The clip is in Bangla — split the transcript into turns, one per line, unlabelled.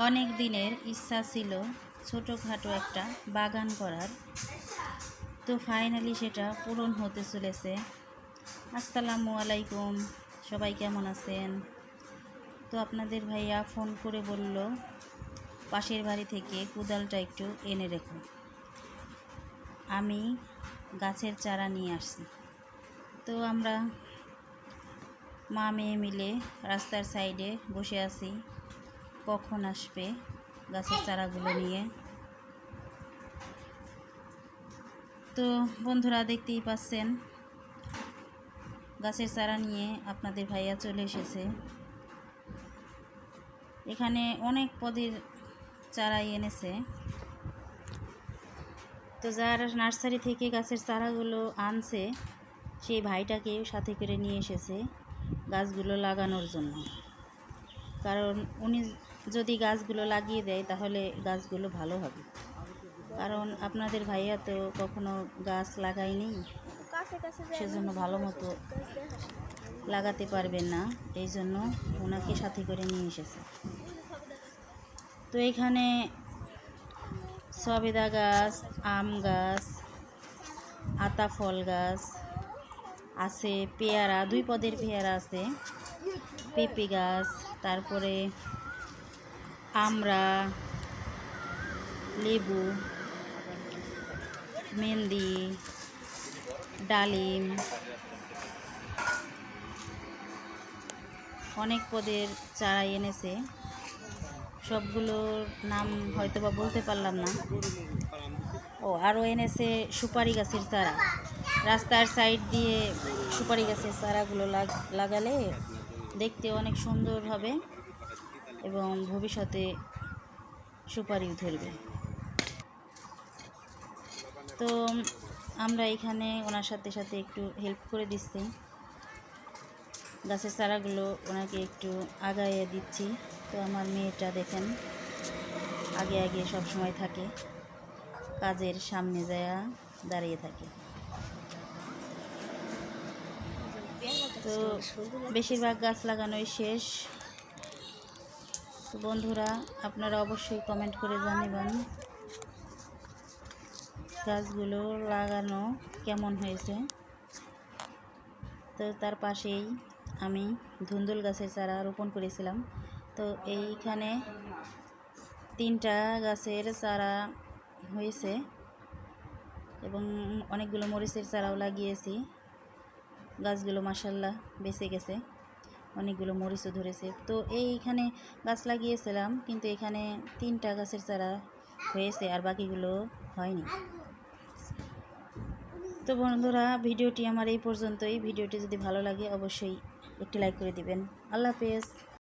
অনেক দিনের ইচ্ছা ছিল ছোটোখাটো একটা বাগান করার। তো ফাইনালি সেটা পূরণ হতে চলেছে। আসসালামু আলাইকুম, সবাই কেমন আছেন? তো আপনাদের ভাইয়া ফোন করে বলল পাশের বাড়ি থেকে কোদালটা একটু এনে রেখো। আমি গাছের চারা নিয়ে আসছি। তো আমরা মা মেয়ে মিলে রাস্তার সাইডে বসে আছি, কখন আসবে গাছের চারাগুলো নিয়ে। তো বন্ধুরা, দেখতেই পাচ্ছেন গাছের চারা নিয়ে আপনাদের ভাইয়া চলে এসেছে। এখানে অনেক পদের চারাই এনেছে। তো যার নার্সারি থেকে গাছের চারাগুলো আনছে সেই ভাইটাকে সাথে করে নিয়ে এসেছে গাছগুলো লাগানোর জন্য। কারণ উনি যদি গাছগুলো লাগিয়ে দেয় তাহলে গাছগুলো ভালো হবে। কারণ আপনাদের ভাইয়া তো কখনো গাছ লাগায়নি, সেজন্য ভালো মতো লাগাতে পারবেন না, এই জন্য ওনাকে সাথে করে নিয়ে এসেছে। তো এখানে সবেদা গাছ, আম গাছ, আতা ফল গাছ আছে, পেয়ারা 2 পদের পেয়ারা আছে, পেঁপে গাছ, তারপরে আমড়া, লেবু, মেহেন্দি, ডালিম, অনেক পদের চারা এনেছে। সবগুলোর নাম হয়তো বা বলতে পারলাম না। আরও এনেছে সুপারি গাছের চারা। রাস্তার সাইড দিয়ে সুপারি গাছের চারাগুলো লাগালে দেখতে অনেক সুন্দর হবে এবং ভবিষ্যতে সুপারিও ধরবে। তো আমরা এখানে ওনার সাথে সাথে একটু হেল্প করে দিচ্ছি, গাছের চারাগুলো ওনাকে একটু আগাইয়ে দিচ্ছি। তো আমার মেয়েটা দেখেন আগে আগে সব সময় থাকে, কাজের সামনে যায় দাঁড়িয়ে থাকে। তো বেশিরভাগ গাছ লাগানোই শেষ। তো বন্ধুরা, আপনারা অবশ্যই কমেন্ট করে জানাবেন গাছগুলো লাগানো কেমন হয়েছে। তো তার পাশেই আমি ধুন্দুল গাছের চারা রোপণ করেছিলাম। তো এইখানে 3টা গাছের চারা হয়েছে এবং অনেকগুলো মরিচের চারাও লাগিয়েছি। গাছগুলো মাশাআল্লাহ বেঁচে গেছে, অনেকগুলো মরিচও ধরেছে। তো এইখানে গাছ লাগিয়েছিলাম, কিন্তু এখানে 3টা গাছের চারা হয়েছে আর বাকিগুলো হয়নি। তো বন্ধুরা, ভিডিওটি আমার এই পর্যন্তই। ভিডিওটি যদি ভালো লাগে অবশ্যই একটি লাইক করে দিবেন। আল্লাহ হাফেজ।